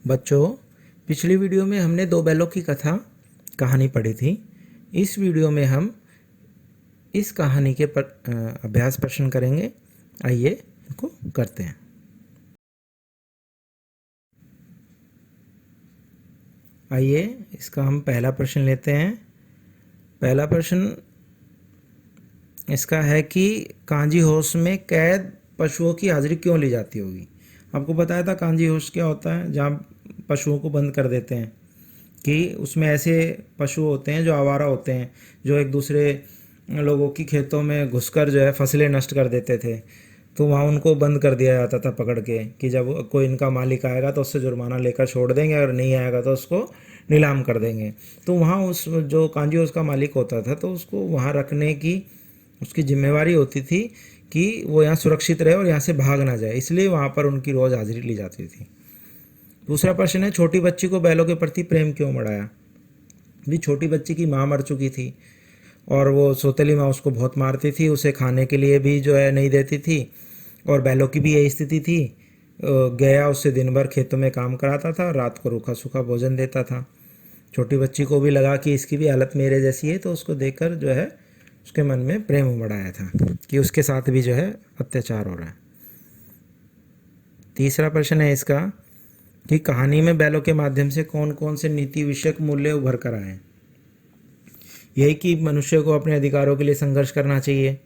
बच्चों, पिछली वीडियो में हमने दो बैलों की कहानी पढ़ी थी। इस वीडियो में हम इस कहानी के अभ्यास प्रश्न करेंगे। आइए इनको करते हैं। आइए इसका हम पहला प्रश्न लेते हैं। पहला प्रश्न इसका है कि कांजी हाउस में कैद पशुओं की हाजिरी क्यों ली जाती होगी। आपको बताया था कांजी हाउस क्या होता है, जहाँ पशुओं को बंद कर देते हैं कि उसमें ऐसे पशु होते हैं जो आवारा होते हैं, जो एक दूसरे लोगों की खेतों में घुसकर जो है फसलें नष्ट कर देते थे। तो वहाँ उनको बंद कर दिया जाता था पकड़ के कि जब कोई इनका मालिक आएगा तो उससे जुर्माना लेकर छोड़ देंगे, अगर नहीं आएगा तो उसको नीलाम कर देंगे। तो वहाँ उस जो कांजी उसका मालिक होता था तो उसको वहाँ रखने की उसकी जिम्मेवारी होती थी कि वो यहाँ सुरक्षित रहे और यहाँ से भाग ना जाए, इसलिए वहाँ पर उनकी रोज़ हाजिरी ली जाती थी। दूसरा प्रश्न है, छोटी बच्ची को बैलों के प्रति प्रेम क्यों बढ़ाया। भी छोटी बच्ची की माँ मर चुकी थी और वो सौतेली माँ उसको बहुत मारती थी, उसे खाने के लिए भी जो है नहीं देती थी, और बैलों की भी यही स्थिति थी। गया उससे दिन भर खेतों में काम कराता था, रात को रूखा सूखा भोजन देता था। छोटी बच्ची को भी लगा कि इसकी भी हालत मेरे जैसी है, तो उसको देखकर जो है उसके मन में प्रेम उमड़ आया था कि उसके साथ भी जो है अत्याचार हो रहा है। तीसरा प्रश्न है इसका कि कहानी में बैलों के माध्यम से कौन कौन से नीति विषयक मूल्य उभर कर आए। यही कि मनुष्य को अपने अधिकारों के लिए संघर्ष करना चाहिए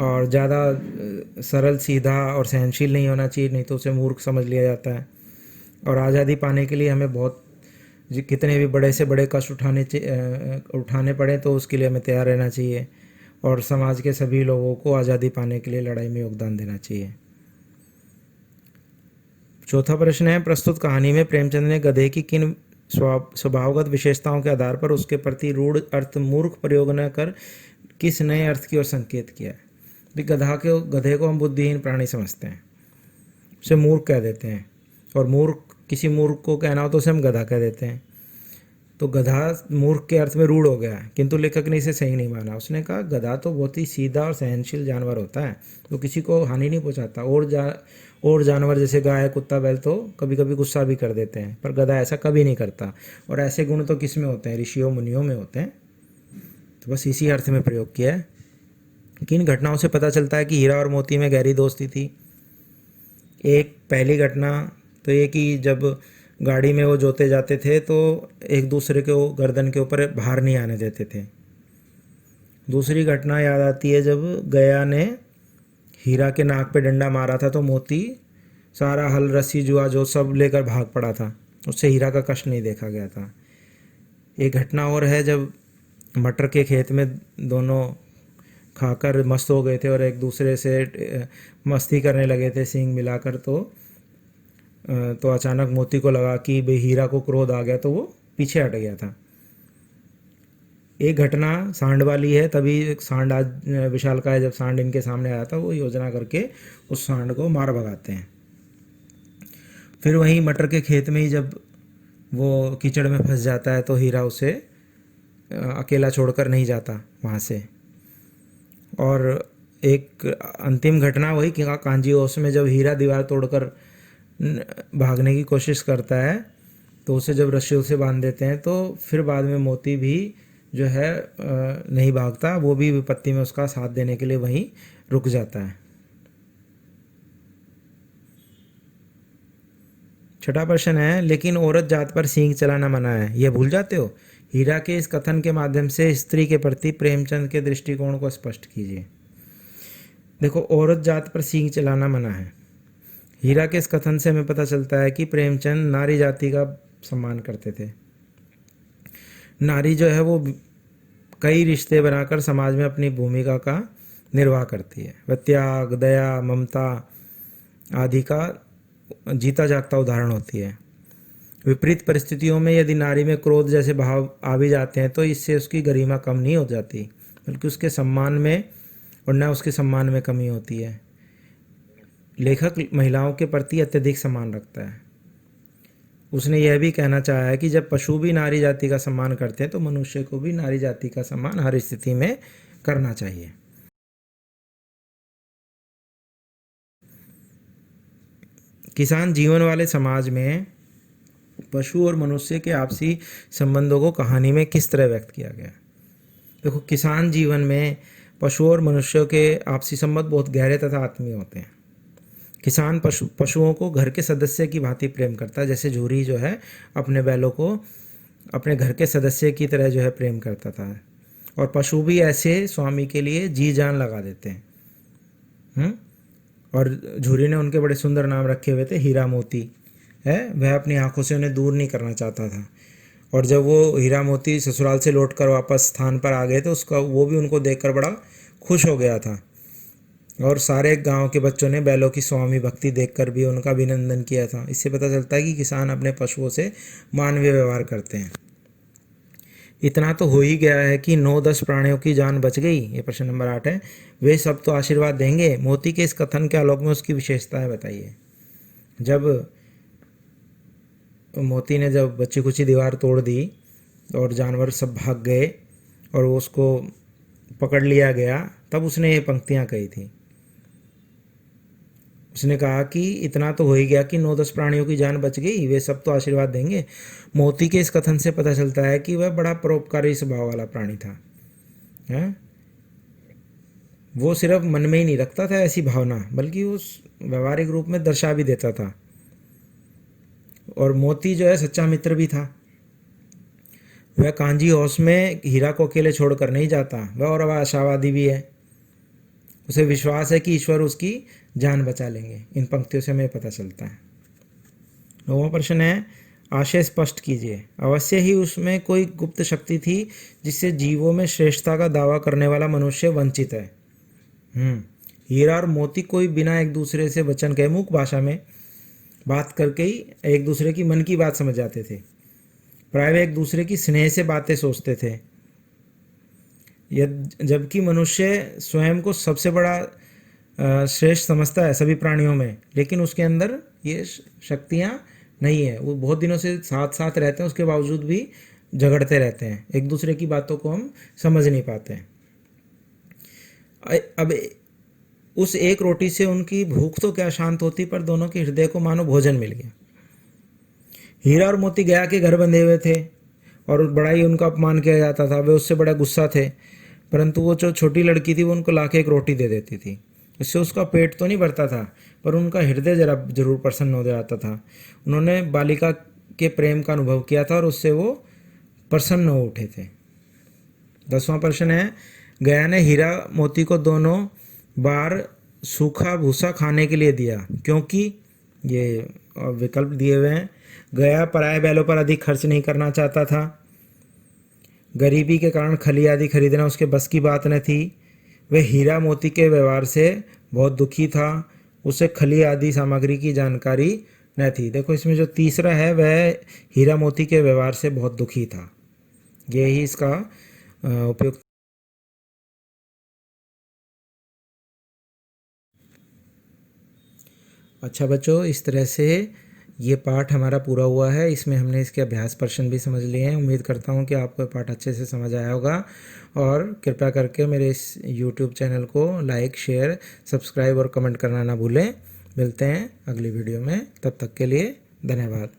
और ज़्यादा सरल सीधा और सहनशील नहीं होना चाहिए, नहीं तो उसे मूर्ख समझ लिया जाता है। और आज़ादी पाने के लिए हमें बहुत कितने भी बड़े से बड़े कष्ट उठाने पड़े तो उसके लिए हमें तैयार रहना चाहिए, और समाज के सभी लोगों को आज़ादी पाने के लिए लड़ाई में योगदान देना चाहिए। चौथा प्रश्न है, प्रस्तुत कहानी में प्रेमचंद ने गधे की किन स्वभावगत विशेषताओं के आधार पर उसके प्रति रूढ़ अर्थ मूर्ख प्रयोग न कर किस नए अर्थ की ओर संकेत किया है। गधे को हम बुद्धिहीन प्राणी समझते हैं, उसे मूर्ख कह देते हैं, और किसी मूर्ख को कहना हो तो उसे हम गधा कह देते हैं। तो गधा मूर्ख के अर्थ में रूढ़ हो गया है, किंतु लेखक ने इसे सही नहीं माना। उसने कहा गधा तो बहुत ही सीधा और सहनशील जानवर होता है, तो किसी को हानि नहीं पहुंचाता। और जानवर जैसे गाय कुत्ता बैल तो कभी कभी गुस्सा भी कर देते हैं, पर गधा ऐसा कभी नहीं करता। और ऐसे गुण तो किस में होते हैं, ऋषियों मुनियों में होते हैं। तो बस इसी अर्थ में प्रयोग किया है। किन घटनाओं से पता चलता है कि हीरा और मोती में गहरी दोस्ती थी। एक पहली घटना तो ये कि जब गाड़ी में वो जोते जाते थे तो एक दूसरे को गर्दन के ऊपर भार नहीं आने देते थे। दूसरी घटना याद आती है जब गया ने हीरा के नाक पे डंडा मारा था तो मोती सारा हल रस्सी जुआ जो सब लेकर भाग पड़ा था, उससे हीरा का कष्ट नहीं देखा गया था। एक घटना और है जब मटर के खेत में दोनों खाकर मस्त हो गए थे और एक दूसरे से मस्ती करने लगे थे सींग मिलाकर। तो अचानक मोती को लगा कि भाई हीरा को क्रोध आ गया, तो वो पीछे हट गया था। एक घटना सांड वाली है, तभी एक सांड आज विशालकाय जब सांड इनके सामने आया था वो योजना करके उस सांड को मार भगाते हैं। फिर वहीं मटर के खेत में ही जब वो कीचड़ में फंस जाता है तो हीरा उसे अकेला छोड़कर नहीं जाता वहाँ से। और एक अंतिम घटना वही कि कांजी हाउस में जब हीरा दीवार तोड़कर भागने की कोशिश करता है तो उसे जब रस्सियों से बांध देते हैं, तो फिर बाद में मोती भी जो है नहीं भागता, वो भी विपत्ति में उसका साथ देने के लिए वहीं रुक जाता है। छठा प्रश्न है, लेकिन औरत जात पर सींग चलाना मना है, यह भूल जाते हो। हीरा के इस कथन के माध्यम से स्त्री के प्रति प्रेमचंद के दृष्टिकोण को स्पष्ट कीजिए। देखो, औरत जात पर सींग चलाना मना है। हीरा के इस कथन से हमें पता चलता है कि प्रेमचंद नारी जाति का सम्मान करते थे। नारी जो है वो कई रिश्ते बनाकर समाज में अपनी भूमिका का निर्वाह करती है। वह त्याग, दया, ममता आदि का जीता जागता उदाहरण होती है। विपरीत परिस्थितियों में यदि नारी में क्रोध जैसे भाव आ भी जाते हैं तो इससे उसकी गरिमा कम नहीं हो जाती, बल्कि उसके सम्मान में और न उसके सम्मान में कमी होती है। लेखक महिलाओं के प्रति अत्यधिक सम्मान रखता है। उसने यह भी कहना चाहा है कि जब पशु भी नारी जाति का सम्मान करते हैं तो मनुष्य को भी नारी जाति का सम्मान हर स्थिति में करना चाहिए। किसान जीवन वाले समाज में पशु और मनुष्य के आपसी संबंधों को कहानी में किस तरह व्यक्त किया गया। देखो, किसान जीवन में पशुओं और मनुष्यों के आपसी संबंध बहुत गहरे तथा आत्मीय होते हैं। किसान पशुओं को घर के सदस्य की भांति प्रेम करता है, जैसे झूरी जो है अपने बैलों को अपने घर के सदस्य की तरह जो है प्रेम करता था। और पशु भी ऐसे स्वामी के लिए जी जान लगा देते हैं। और झूरी ने उनके बड़े सुंदर नाम रखे हुए थे, हीरा मोती है, वह अपनी आंखों से उन्हें दूर नहीं करना चाहता था। और जब वो हीरा मोती ससुराल से लौटकर वापस स्थान पर आ गए तो उसका वो भी उनको देखकर बड़ा खुश हो गया था। और सारे गांव के बच्चों ने बैलों की स्वामी भक्ति देखकर भी उनका अभिनंदन किया था। इससे पता चलता है कि किसान अपने पशुओं से मानवीय व्यवहार करते हैं। इतना तो हो ही गया है कि 9-10 प्राणियों की जान बच गई। ये प्रश्न नंबर 8 है। वे सब तो आशीर्वाद देंगे। मोती के इस कथन के आलोक में उसकी विशेषताएं बताइए। जब मोती ने जब बच्ची कुची दीवार तोड़ दी और जानवर सब भाग गए और उसको पकड़ लिया गया, तब उसने ये पंक्तियां कही थी। उसने कहा कि इतना तो हो ही गया कि 9-10 प्राणियों की जान बच गई, वे सब तो आशीर्वाद देंगे। मोती के इस कथन से पता चलता है कि वह बड़ा परोपकारी स्वभाव वाला प्राणी था। है? वो सिर्फ मन में ही नहीं रखता था ऐसी भावना, बल्कि उस व्यवहारिक रूप में दर्शा भी देता था। और मोती जो है सच्चा मित्र भी था। वह कांजी होश में हीरा को अकेले छोड़कर नहीं जाता। वह और वह आशावादी भी है। उसे विश्वास है कि ईश्वर उसकी जान बचा लेंगे। इन पंक्तियों से हमें पता चलता है। 9वां प्रश्न है, आशय स्पष्ट कीजिए। अवश्य ही उसमें कोई गुप्त शक्ति थी जिससे जीवों में श्रेष्ठता का दावा करने वाला मनुष्य वंचित है। हीरा और मोती कोई बिना एक दूसरे से वचन कहे मूक भाषा में बात करके ही एक दूसरे की मन की बात समझ जाते थे। प्राय वे एक दूसरे की स्नेह से बातें सोचते थे। जबकि मनुष्य स्वयं को सबसे बड़ा श्रेष्ठ समझता है सभी प्राणियों में, लेकिन उसके अंदर ये शक्तियाँ नहीं है। वो बहुत दिनों से साथ साथ रहते हैं, उसके बावजूद भी झगड़ते रहते हैं। एक दूसरे की बातों को हम समझ नहीं पाते हैं। अब उस एक रोटी से उनकी भूख तो क्या शांत होती, पर दोनों के हृदय को मानो भोजन मिल गया। हीरा और मोती गया के घर बंधे हुए थे और बड़ा ही उनका अपमान किया जाता था। वे उससे बड़ा गुस्सा थे, परंतु वो जो छोटी लड़की थी वो उनको लाके एक रोटी दे देती थी। इससे उसका पेट तो नहीं भरता था, पर उनका हृदय जरूर प्रसन्न हो जाता था। उन्होंने बालिका के प्रेम का अनुभव किया था और उससे वो प्रसन्न हो उठे थे। 10वां प्रश्न है, गया ने हीरा मोती को दोनों बार सूखा भूसा खाने के लिए दिया, क्योंकि ये विकल्प दिए हुए हैं। गया पराये बैलों पर अधिक खर्च नहीं करना चाहता था। गरीबी के कारण खली आदि खरीदना उसके बस की बात न थी। वह हीरा मोती के व्यवहार से बहुत दुखी था। उसे खली आदि सामग्री की जानकारी न थी। देखो, इसमें जो तीसरा है वह हीरा मोती के व्यवहार से बहुत दुखी था। यही इसका उपयुक्त। अच्छा बच्चों, इस तरह से ये पाठ हमारा पूरा हुआ है। इसमें हमने इसके अभ्यास प्रश्न भी समझ लिए हैं। उम्मीद करता हूँ कि आपको पाठ अच्छे से समझ आया होगा। और कृपया करके मेरे इस YouTube चैनल को लाइक, शेयर, सब्सक्राइब और कमेंट करना ना भूलें। मिलते हैं अगली वीडियो में, तब तक के लिए धन्यवाद।